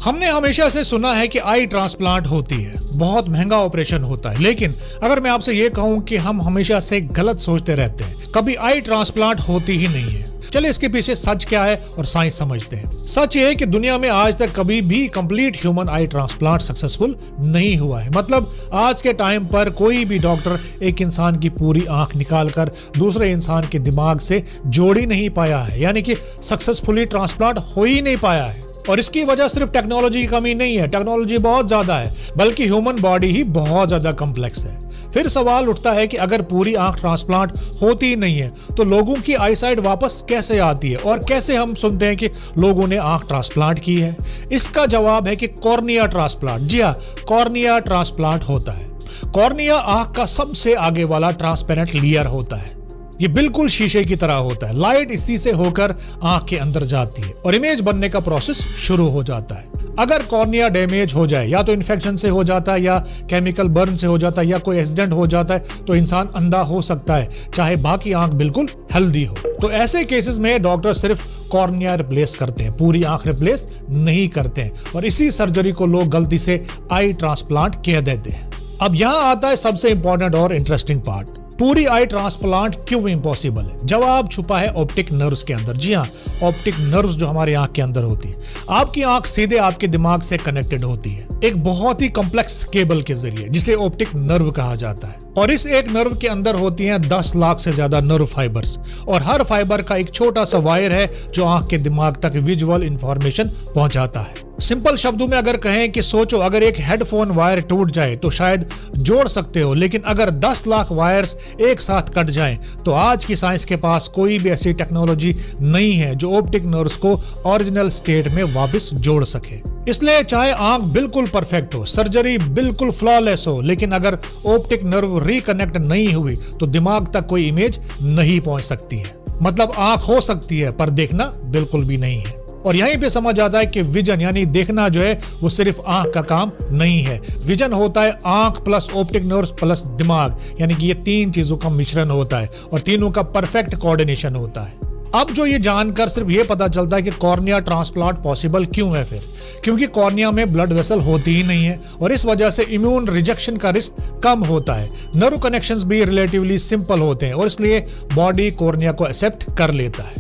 हमने हमेशा से सुना है कि आई ट्रांसप्लांट होती है, बहुत महंगा ऑपरेशन होता है। लेकिन अगर मैं आपसे ये कहूं कि हम हमेशा से गलत सोचते रहते हैं, कभी आई ट्रांसप्लांट होती ही नहीं है। चलिए इसके पीछे सच क्या है और साइंस समझते हैं। सच ये है कि दुनिया में आज तक कभी भी कंप्लीट ह्यूमन आई ट्रांसप्लांट सक्सेसफुल नहीं हुआ है। मतलब आज के टाइम पर कोई भी डॉक्टर एक इंसान की पूरी आंख निकालकर दूसरे इंसान के दिमाग से जोड़ ही नहीं पाया है, यानी कि सक्सेसफुली ट्रांसप्लांट हो ही नहीं पाया है। और इसकी वजह सिर्फ टेक्नोलॉजी की कमी नहीं है, टेक्नोलॉजी बहुत ज्यादा है, बल्कि ह्यूमन बॉडी ही बहुत ज्यादा कॉम्प्लेक्स है। फिर सवाल उठता है कि अगर पूरी आंख ट्रांसप्लांट होती ही नहीं है तो लोगों की आईसाइट वापस कैसे आती है, और कैसे हम सुनते हैं कि लोगों ने आंख ट्रांसप्लांट की है। इसका जवाब है कि कॉर्निया ट्रांसप्लांट। जी हाँ, कॉर्निया ट्रांसप्लांट होता है। कॉर्निया आंख का सबसे आगे वाला ट्रांसपेरेंट लेयर होता है। ये बिल्कुल शीशे की तरह होता है। लाइट इसी से होकर आंख के अंदर जाती है और इमेज बनने का प्रोसेस शुरू हो जाता है। अगर कॉर्निया डैमेज हो जाए, या तो इन्फेक्शन से हो जाता है, या केमिकल बर्न से हो जाता है, या कोई एक्सीडेंट हो जाता है, तो इंसान अंधा हो सकता है, चाहे बाकी आंख बिल्कुल हेल्दी हो। तो ऐसे केसेस में डॉक्टर सिर्फ कॉर्निया रिप्लेस करते हैं, पूरी आंख रिप्लेस नहीं करते हैं। और इसी सर्जरी को लोग गलती से आई ट्रांसप्लांट कह देते हैं। अब यहाँ आता है सबसे इंपॉर्टेंट और इंटरेस्टिंग पार्ट। पूरी आई ट्रांसप्लांट क्यों इम्पॉसिबल है? जवाब छुपा है ऑप्टिक नर्व्स के अंदर। जी हाँ, ऑप्टिक नर्व्स जो हमारी आंख के अंदर होती है। आपकी आंख सीधे आपके दिमाग से कनेक्टेड होती है एक बहुत ही कॉम्प्लेक्स केबल के जरिए, जिसे ऑप्टिक नर्व कहा जाता है। और इस एक नर्व के अंदर होती हैं 10 लाख से ज्यादा नर्व फाइबर्स, और हर फाइबर का एक छोटा सा वायर है जो आंख के दिमाग तक विजुअल इंफॉर्मेशन पहुंचाता है। सिंपल शब्दों में अगर कहें कि सोचो, अगर एक हेडफोन वायर टूट जाए तो शायद जोड़ सकते हो, लेकिन अगर 10 लाख वायर्स एक साथ कट जाएं तो आज की साइंस के पास कोई भी ऐसी टेक्नोलॉजी नहीं है जो ऑप्टिक नर्व्स को ओरिजिनल स्टेट में वापस जोड़ सके। इसलिए चाहे आंख बिल्कुल परफेक्ट हो, सर्जरी बिल्कुल फ्लॉलेस हो, लेकिन अगर ऑप्टिक नर्व रिकनेक्ट नहीं हुई तो दिमाग तक कोई इमेज नहीं पहुंच सकती है। मतलब आंख हो सकती है पर देखना बिल्कुल भी नहीं है। और यहीं पे समझ आता है कि विजन यानी देखना जो है वो सिर्फ आंख का काम नहीं है। विजन होता है आंख प्लस ऑप्टिक नर्व्स प्लस दिमाग, यानी कि ये तीन चीजों का मिश्रण होता है और तीनों का परफेक्ट कोऑर्डिनेशन होता है। अब जो ये जानकर सिर्फ ये पता चलता है कि कॉर्निया ट्रांसप्लांट पॉसिबल क्यों है, फिर क्योंकि कॉर्निया में ब्लड वेसल होती ही नहीं है और इस वजह से इम्यून रिजेक्शन का रिस्क कम होता है। नर्व कनेक्शंस भी रिलेटिवली सिंपल होते हैं और इसलिए बॉडी कॉर्निया को एक्सेप्ट कर लेता है।